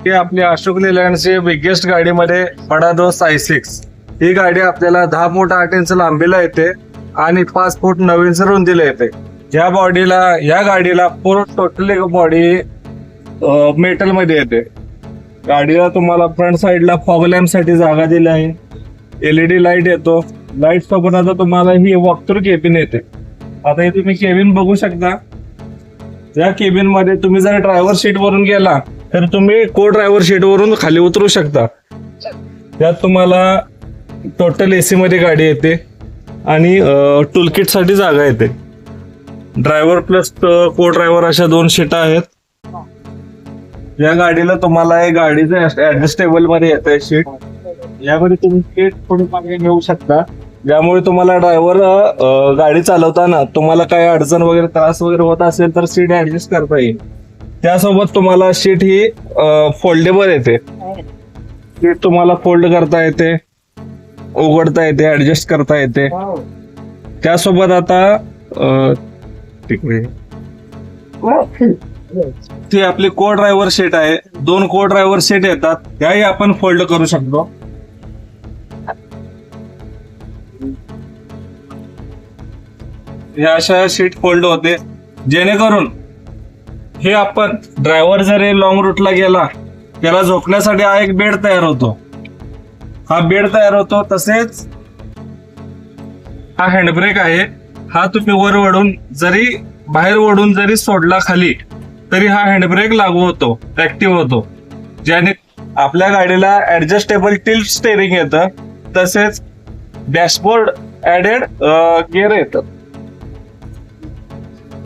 ही आपली अशोक लेलँडची बिगेस्ट गाडीमध्ये बडा दोस्त i6 ही गाडी आपल्याला 10 फूट 8 इंच लांबीला येते आणि 5 फूट 9 इंच रुंदीला येते. या गाडीला पूर्ण टोटली बॉडी मेटल मध्ये येते. गाडीला तुम्हाला फ्रंट साइडला फॉग लॅम्प साठी जागा दिली आहे. LED लाईट येतो. लाईट सोबत आता तुम्हाला ही वॉकथ्रू केबिन येते. आता हे तुम्ही केबिन बघू शकता. या केबिन मध्ये तुम्ही जर ड्रायव्हर सीट वरून गेला तर तुम्ही को ड्रायव्हर सीट वरून खाली उतरू शकता. यात तुम्हाला टोटल AC मध्ये गाडी येते आणि टूलकिट साठी जागा येते. ड्रायव्हर प्लस को ड्रायव्हर अशा 2 सीटा आहेत. या गाडीला तुम्हाला एक गाडीचं ऍडजस्टेबल मध्ये येते सीट. यामध्ये तुम्ही सीट थोडी मागे घेऊ शकता, ज्यामुळे तुम्हाला ड्रायव्हर गाडी चालवताना तुम्हाला काही अडचण वगैरे त्रास वगैरे होत असेल तर सीट ऍडजस्ट करता येईल. त्यासोबत तुम्हाला सीट ही फोल्डेबल येते. सीट तुम्हाला फोल्ड करता येते, उघडता येते, ऍडजस्ट करता येते. त्यासोबत आता ती आपली को ड्रायव्हर सीट आहे. 2 को ड्रायव्हर सीट येतात, त्याही आपण फोल्ड करू शकतो. या अशा सीट फोल्ड होते, जेणेकरून हे आपण ड्रायव्हर जर लॉंग रूटला गेला त्याला झोपण्यासाठी हा एक बेड तयार होतो. हा बेड तयार होतो. तसेच हा हँडब्रेक आहे. हा तुम्ही वर वळून जरी बाहेर ओढून जरी सोडला खाली तरी हा हँडब्रेक लागू होतो, ऍक्टिव्ह होतो, ज्याने आपल्या गाडीला ऍडजस्टेबल टिल्ट स्टेअरिंग येतं. तसेच डॅशबोर्ड ऍडेड गिअर येतं.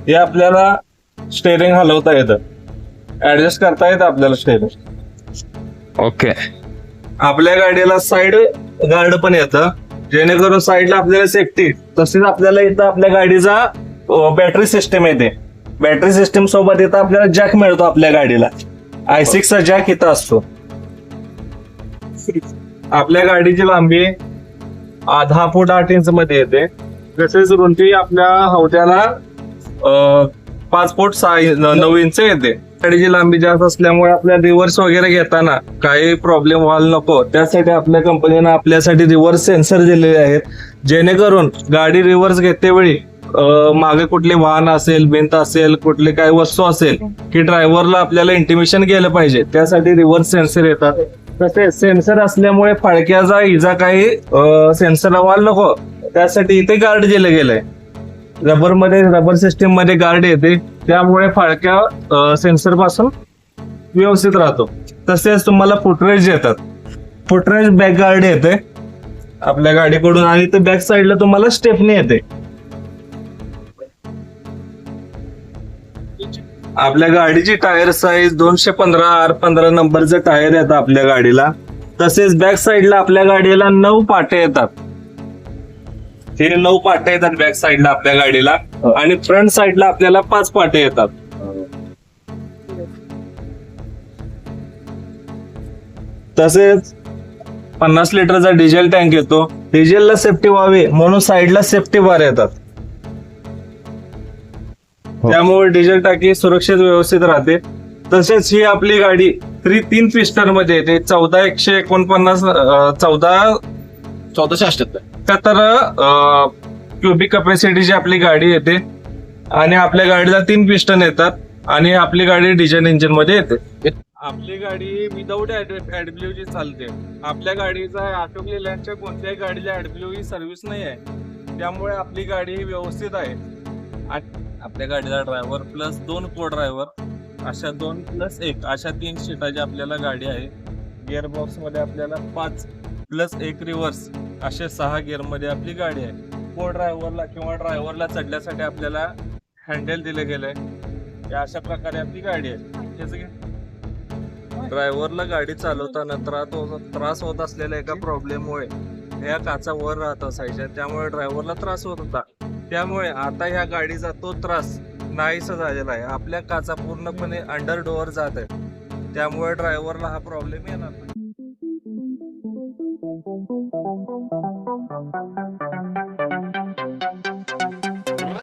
हे आपल्याला स्टेअरिंग हलवता येतं, ऍडजस्ट करता येतं आपल्याला स्टेअरिंग. ओके. आपल्या गाडीला साईड गार्ड पण येतं, जेणेकरून साईडला आपल्याला सेफ्टी. तसेच आपल्याला इथं आपल्या गाडीचा बॅटरी सिस्टम येते. बॅटरी सिस्टम सोबत इथं आपल्याला जॅक मिळतो. आपल्या गाडीला i6 चा जॅक इथं असतो. आपल्या गाडीची लांबी 10 फूट 8 इंच मध्ये येते. तसेच रुंदी आपल्या हौद्याला 5 फूट 9 इंच येते. गाडीची लांबी जास्त असल्यामुळे आपल्या रिव्हर्स वगैरे घेताना काही प्रॉब्लेम व्हायला नको, त्यासाठी आपल्या कंपनीनं आपल्यासाठी रिव्हर्स सेन्सर दिलेले आहेत, जेणेकरून गाडी रिव्हर्स घेतेवेळी मागे कुठले वाहन असेल, भिंत असेल, कुठले काही वस्तू असेल की ड्रायव्हरला आपल्याला इंटिमेशन गेलं पाहिजे, त्यासाठी रिव्हर्स सेन्सर येतात. तसेच सेन्सर असल्यामुळे फाळक्याचा इजा काही सेन्सर व्हायला नको, त्यासाठी इथे गार्ड दिलं गेलंय. रबर सिस्टीम मध्ये गार्ड येते, त्यामुळे फाळक्या सेन्सर पासून व्यवस्थित राहतो. तसेच तुम्हाला फुटरेज येतात. फुटरेज बॅक गार्ड येते आपल्या गाडीकडून आणि ते बॅक साईडला तुम्हाला स्टेपनी येते. आपल्या गाडीची टायर साईज 215 R15 नंबरचे टायर येतात आपल्या गाडीला. तसेच बॅक साईडला आपल्या गाडीला 9 पाटे येतात. हे 9 पाटे येतात बॅक साईडला आपल्या गाडीला आणि फ्रंट साईडला आपल्याला 5 पाटे येतात. तसेच 50 लिटरचा डिझेल टँक येतो. डिझेलला सेफ्टी व्हावी म्हणून साईडला सेफ्टी बार येतात, त्यामुळे डिझेल टाकी सुरक्षित व्यवस्थित राहते. तसेच ही आपली गाडी 3 पिस्टन मध्ये येते. 14,149 क्युबिक कॅपॅसिटीची आपली गाडी येते आणि आपल्या गाडीला 3 पिस्टन येतात आणि आपली गाडी डिझेल इंजिन मध्ये येते. आपली गाडी विदाऊट AdBlue चालते. आपल्या गाडीचा अशोक लेलँडच्या कोणत्याही गाडीला AdBlue सर्व्हिस नाही आहे, त्यामुळे आपली गाडी ही व्यवस्थित आहे. आपल्या गाडीला ड्रायव्हर प्लस 2 को ड्रायव्हर अशा 2+1 अशा 3 सीटाची आपल्याला गाडी आहे. गिअर बॉक्स मध्ये आपल्याला 5 प्लस 1 रिव्हर्स असे 6 गिअर मध्ये आपली गाडी आहे. को ड्रायव्हरला किंवा ड्रायव्हरला चढण्यासाठी आपल्याला हँडल दिले गेलंय. अशा प्रकारे आपली गाडी आहे. ड्रायव्हरला गाडी चालवताना त्रास होत असलेल्या एका प्रॉब्लेममुळे या काचा वर राहत असायच्या, त्यामुळे ड्रायव्हरला त्रास होत होता. त्यामुळे आता ह्या गाडीचा तो त्रास नाहीसा झालेला आहे. आपल्या काचा पूर्णपणे अंडर डोअर जात आहे, त्यामुळे ड्रायव्हरला हा प्रॉब्लेम येणार नाही.